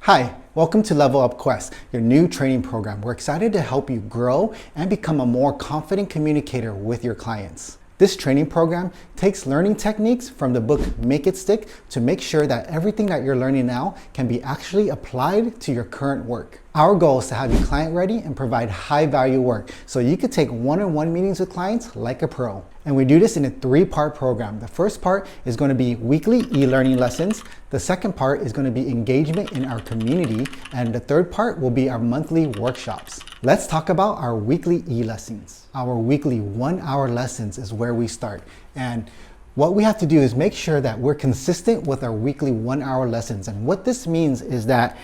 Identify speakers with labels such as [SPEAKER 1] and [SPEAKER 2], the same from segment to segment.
[SPEAKER 1] Hi, welcome to Level Up Quest, your new training program. We're excited to help you grow and become a more confident communicator with your clients. This training program takes learning techniques from the book Make It Stick to make sure that everything that you're learning now can be actually applied to your current work. Our goal is to have you client ready and provide high value work so you could take one-on-one meetings with clients like a pro. And we do this in a 3-part program. The first part is going to be weekly e-learning lessons. The second part is going to be engagement in our community. And the third part will be our monthly workshops. Let's talk about our weekly e-lessons. Our weekly 1-hour lessons is where we start. And what we have to do is make sure that we're consistent with our weekly 1-hour lessons. And what this means is that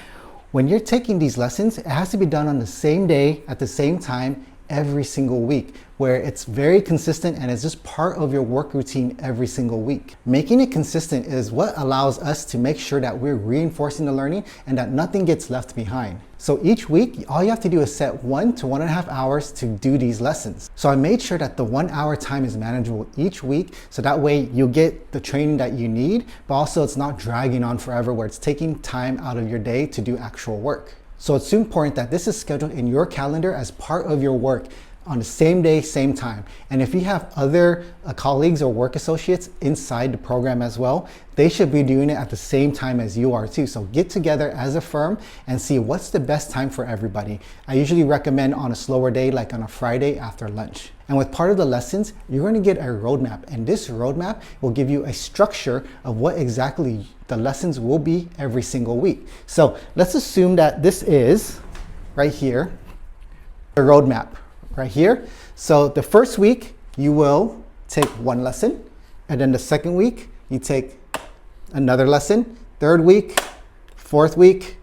[SPEAKER 1] when you're taking these lessons, it has to be done on the same day at the same time every single week, where it's very consistent and it's just part of your work routine every single week. Making it consistent is what allows us to make sure that we're reinforcing the learning and that nothing gets left behind. So each week, all you have to do is set 1 to 1.5 hours to do these lessons. So I made sure that the 1-hour time is manageable each week, so that way you'll get the training that you need, but also it's not dragging on forever where it's taking time out of your day to do actual work. So it's important that this is scheduled in your calendar as part of your work on the same day, same time. And if you have other colleagues or work associates inside the program as well, they should be doing it at the same time as you are too. So get together as a firm and see what's the best time for everybody. I usually recommend on a slower day, like on a Friday after lunch. And with part of the lessons, you're going to get a roadmap. And this roadmap will give you a structure of what exactly the lessons will be every single week. So let's assume that this is right here, the roadmap right here. So the first week you will take 1 lesson, and then the second week you take another lesson, third week, fourth week,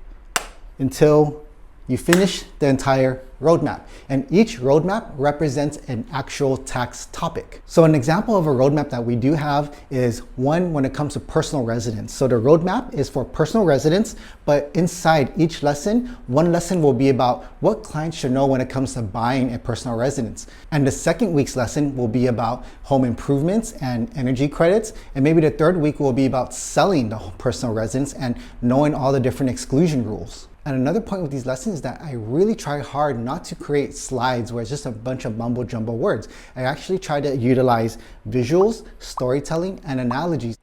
[SPEAKER 1] until you finish the entire roadmap. And each roadmap represents an actual tax topic. So an example of a roadmap that we do have is one when it comes to personal residence. So the roadmap is for personal residence, but inside each lesson, one lesson will be about what clients should know when it comes to buying a personal residence. And the second week's lesson will be about home improvements and energy credits. And maybe the third week will be about selling the personal residence and knowing all the different exclusion rules. And another point with these lessons is that I really try hard not to create slides where it's just a bunch of mumbo jumbo words. I actually try to utilize visuals, storytelling, and analogies.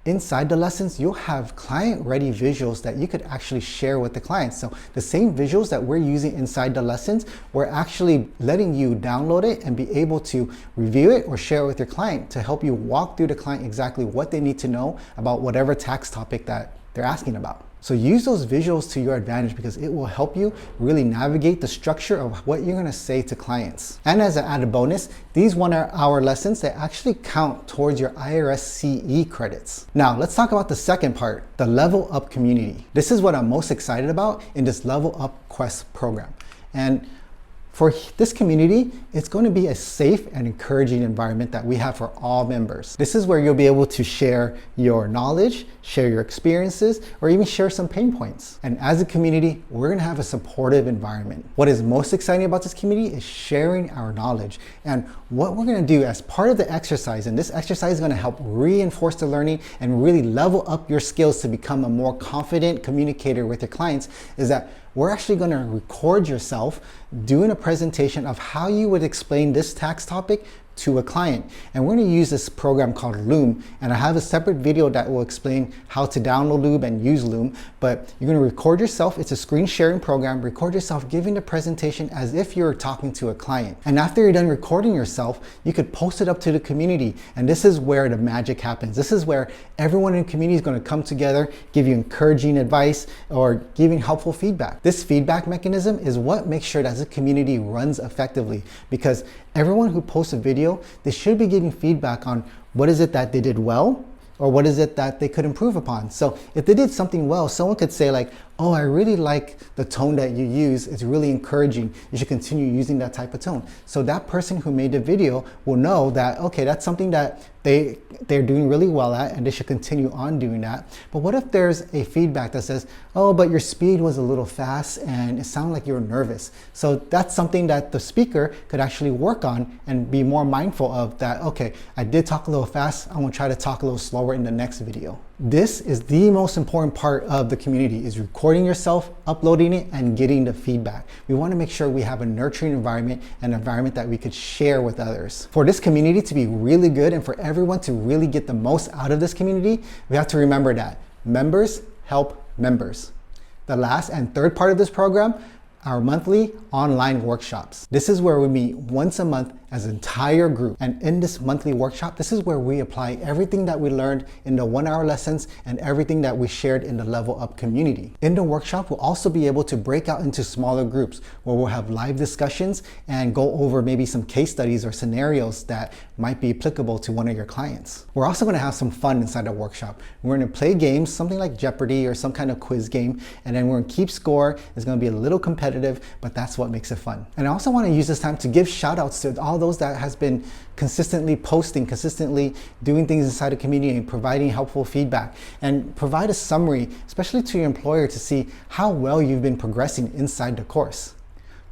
[SPEAKER 1] Inside the lessons, you'll have client-ready visuals that you could actually share with the clients. So the same visuals that we're using inside the lessons, we're actually letting you download it and be able to review it or share it with your client to help you walk through the client exactly what they need to know about whatever tax topic that they're asking about. So use those visuals to your advantage because it will help you really navigate the structure of what you're going to say to clients. And as an added bonus, these 1-hour lessons, they actually count towards your IRS CE credits. Now let's talk about the second part, the Level Up community. This is what I'm most excited about in this Level Up Quest program. And for this community, it's going to be a safe and encouraging environment that we have for all members. This is where you'll be able to share your knowledge, share your experiences, or even share some pain points. And as a community, we're going to have a supportive environment. What is most exciting about this community is sharing our knowledge. And what we're going to do as part of the exercise, and this exercise is going to help reinforce the learning and really level up your skills to become a more confident communicator with your clients, is that we're actually going to record yourself doing a presentation of how you would explain this tax topic to a client. And we're going to use this program called Loom, and I have a separate video that will explain how to download Loom and use Loom. But you're going to record yourself. It's a screen sharing program. Record yourself giving the presentation as if you're talking to a client. And after you're done recording yourself, you could post it up to the community. And this is where the magic happens. This is where everyone in the community is going to come together, give you encouraging advice or giving helpful feedback. This feedback mechanism is what makes sure that the community runs effectively, because everyone who posts a video, they should be giving feedback on what is it that they did well or what is it that they could improve upon. So if they did something well, someone could say like, oh, I really like the tone that you use. It's really encouraging. You should continue using that type of tone. So that person who made the video will know that, okay, that's something that they're doing really well at and they should continue on doing that. But what if there's a feedback that says, oh, but your speed was a little fast and it sounded like you were nervous. So that's something that the speaker could actually work on and be more mindful of, that, okay, I did talk a little fast. I'm gonna try to talk a little slower over in the next video. This is the most important part of the community, is recording yourself, uploading it, and getting the feedback. We want to make sure we have a nurturing environment, an environment that we could share with others. For this community to be really good and for everyone to really get the most out of this community, we have to remember that members help members. The last and third part of this program, our monthly online workshops. This is where we meet once a month as an entire group. And in this monthly workshop, this is where we apply everything that we learned in the 1-hour lessons and everything that we shared in the Level Up community. In the workshop, we'll also be able to break out into smaller groups where we'll have live discussions and go over maybe some case studies or scenarios that might be applicable to one of your clients. We're also gonna have some fun inside the workshop. We're gonna play games, something like Jeopardy or some kind of quiz game, and then we're gonna keep score. It's gonna be a little competitive, but that's what makes it fun. And I also wanna use this time to give shout outs to all those that has been consistently posting, consistently doing things inside the community and providing helpful feedback, and provide a summary, especially to your employer, to see how well you've been progressing inside the course.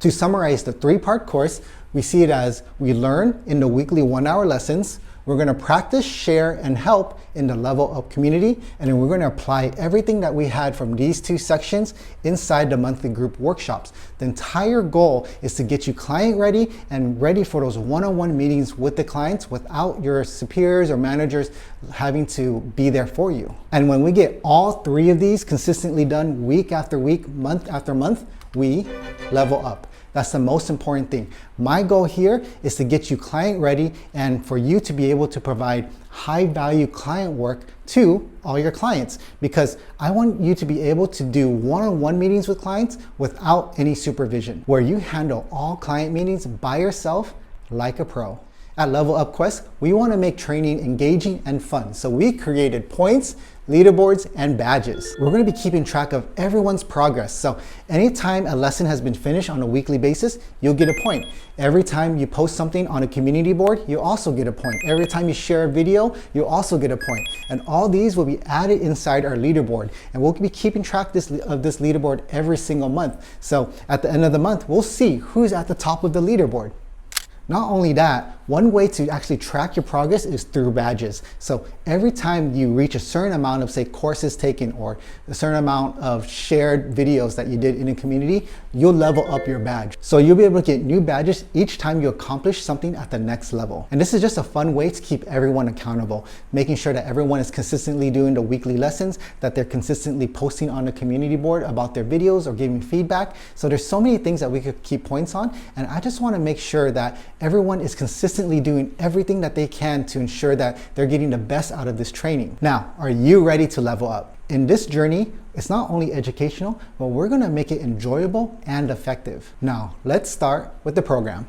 [SPEAKER 1] To summarize the 3-part course, we see it as we learn in the weekly 1-hour lessons, we're gonna practice, share, and help in the Level Up community, and then we're gonna apply everything that we had from these 2 sections inside the monthly group workshops. The entire goal is to get you client ready and ready for those one-on-one meetings with the clients without your superiors or managers having to be there for you. And when we get all 3 of these consistently done week after week, month after month, we level up. That's the most important thing. My goal here is to get you client ready and for you to be able to provide high value client work to all your clients, because I want you to be able to do one-on-one meetings with clients without any supervision, where you handle all client meetings by yourself like a pro. At Level Up Quest, we want to make training engaging and fun. So we created points, leaderboards, and badges. We're going to be keeping track of everyone's progress. So anytime a lesson has been finished on a weekly basis, you'll get a point. Every time you post something on a community board, you also get a point. Every time you share a video, you'll also get a point. And all these will be added inside our leaderboard. And we'll be keeping track of this leaderboard every single month. So at the end of the month, we'll see who's at the top of the leaderboard. Not only that, one way to actually track your progress is through badges. So every time you reach a certain amount of, say, courses taken or a certain amount of shared videos that you did in a community, you'll level up your badge. So you'll be able to get new badges each time you accomplish something at the next level. And this is just a fun way to keep everyone accountable, making sure that everyone is consistently doing the weekly lessons, that they're consistently posting on the community board about their videos or giving feedback. So there's so many things that we could keep points on. And I just want to make sure that everyone is consistently doing everything that they can to ensure that they're getting the best out of this training. Now, are you ready to level up? In this journey, it's not only educational, but we're going to make it enjoyable and effective. Now, let's start with the program.